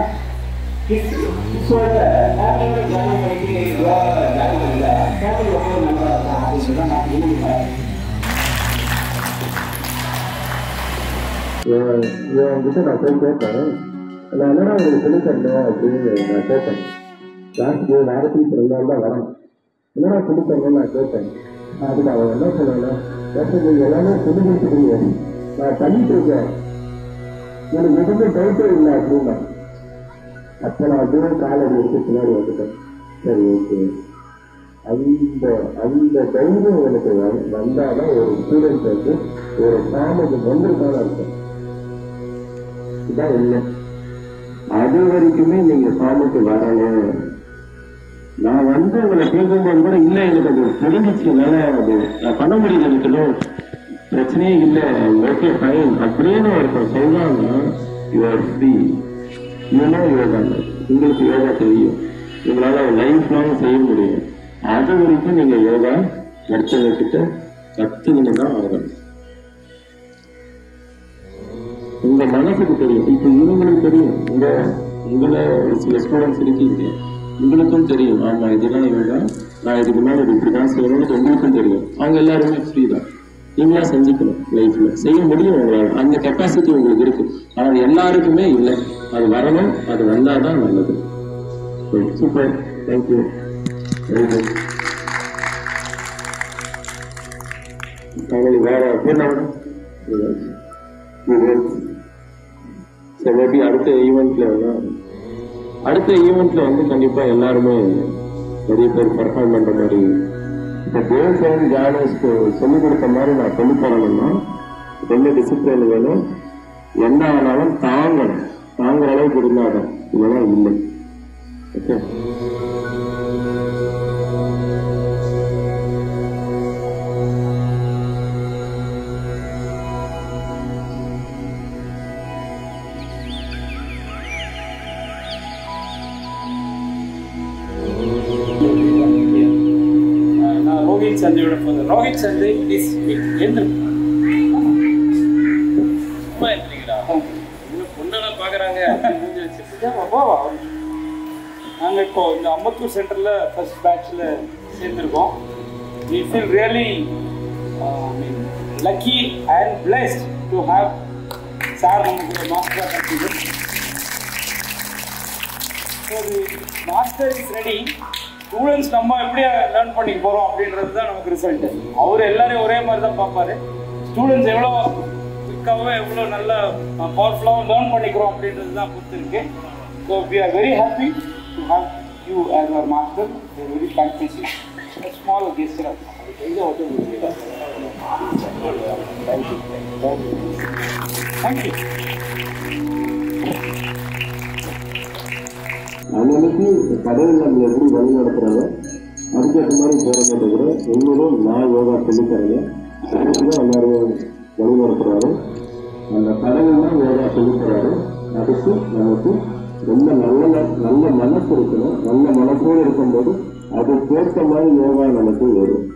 கிட்ஸோட ஃபேமிலியோட ஜாயின் பண்ணிட்டு யோகா ஜாயின் பண்ணல, ஃபேமிலி ரொம்ப நல்லா இருக்கும் அப்படின்னு தான் நான் விரும்புகிறேன். என்கிட்ட நான் போய் கேட்பேன், நான் என்னடா உங்களுக்கு சொல்லி தரணும் அப்படின்னு நான் கேட்பேன். கிளாஸ்க்கு வாரத்துக்கு 2 நாள் தான் வரணும், என்னடா சொல்லி தரணும்னு நான் கேட்பேன். அதுக்கு அவன் என்ன சொன்னாங்கன்னா, நீங்கள் எல்லாமே சொல்லி கொடுத்துருங்க, நான் பண்ணிட்டு இருக்கேன், எனக்கு எதுவுமே டவுட்டே இல்லை அப்படின்னா. அப்போ நான் அப்படியே காலடி எடுத்து பின்னாடி வந்துட்டேன். சரி ஓகே, அந்த தைரியம் எனக்கு வந்தாதான் ஒரு ஸ்டூடெண்ட் வந்து ஒரு ஃபார்முக்கு வந்திருக்கான இருக்கும். இதுதான் இல்லை. அது வரைக்குமே நீங்கள் ஃபார்முக்கு வரணும். நான் வந்து உங்களை கேட்கும்போது கூட இல்லை, எனக்கு அது தெரிஞ்சிச்சு, என்னால் அது நான் பண்ண முடியுது, எனக்கு பிரச்சனையே இல்லை, ஓகே ஃபைன் அப்படின்னு ஒருத்தர் சொல்றாங்கன்னா யூஆர் ஃப்ரீ. யூனோ யோகா, உங்களுக்கு யோகா தெரியும், உங்களால் லைஃப் லாங் செய்ய முடியும். அது வரைக்கும் நீங்கள் யோகா அடுத்தவங்கக்கிட்ட கற்றுக்கிட்டு தான் ஆகணும். உங்க மனசுக்கு தெரியும். இப்போ இவங்களுக்கு தெரியும், உங்களை சில ஸ்டூடெண்ட்ஸ் இருக்கீங்க, உங்களுக்கும் தெரியும், ஆமா இதெல்லாம் யோகா, நான் இதுக்கு மேலே இப்படிதான் செய்யணும்னு உங்களுக்கும் தெரியும். அவங்க எல்லாருமே ஃப்ரீ தான், நீங்களா செஞ்சுக்கணும். லைஃப்ல செய்ய முடியும் உங்களால், அந்த கெப்பாசிட்டி உங்களுக்கு இருக்கு. ஆனால் எல்லாருக்குமே இல்லை, அது வரணும், அது வந்தாதான் நல்லது. Super, thank you, very good. வேற பேர் மேபி அடுத்த ஈவெண்ட்ல வந்து கண்டிப்பா எல்லாருமே நிறைய பேர் பர்ஃபார்ம் பண்ற மாதிரி, இப்போ பேஸ் அண்ட் ஜானர்ஸ்க்கு சொல்லிக் கொடுத்த மாதிரி நான் சொல்லி தரணும்னா ரொம்ப டிசிப்ளின் வேணும். என்ன ஆனாலும் தாங்கணும், தாங்குற அளவுக்கு இருந்தாதான், இல்லைன்னா இல்லை. ஓகே, ரோஹித் சந்தையோட போது ரோஹித் சந்தை ப்ளீஸ் சும்மா இருக்கிறீங்களா? பொண்ணெல்லாம் பார்க்குறாங்க. நாங்கள் இப்போ இந்த அம்பத்தூர் சென்டரில் ஃபர்ஸ்ட் பேட்சில் சேர்ந்துருக்கோம். We feel really lucky and blessed to have sir நமக்கு மாஸ்டர் கற்றுக்கு. So master is ready. Students நம்ம எப்படி லேர்ன் பண்ணி போகிறோம் அப்படின்றது தான் நமக்கு ரிசல்ட்டு. அவர் எல்லாரையும் ஒரே மாதிரி தான் பார்ப்பாரு. ஸ்டூடெண்ட்ஸ் எவ்வளோ குயிக்காகவே எவ்வளோ நல்லா பவர்ஃபுல்லாகவும் லேர்ன் பண்ணிக்கிறோம் அப்படின்றது தான் பொறுத்திருக்கு. So we are very happy to have you as our master. We are very thankful. Small gesture thank you. அன்னைக்கு கடவுள் நம்ம எப்படி வழி நடத்துறாங்க, அதுக்கேற்ற மாதிரி போகிறத தவிர உண்மையிலும் நான் யோகா சொல்லித்தரேன் அதுதான் எல்லாரும் வழிநடத்துறாரு. அந்த கடவுள் தான் யோகா சொல்லித்தராரு. அதுக்கு நமக்கு ரொம்ப நல்ல மனசு இருக்கணும். நல்ல மனசோடு இருக்கும்போது அதுக்கேற்ற மாதிரி யோகா நமக்கு வரும்.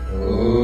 Oh.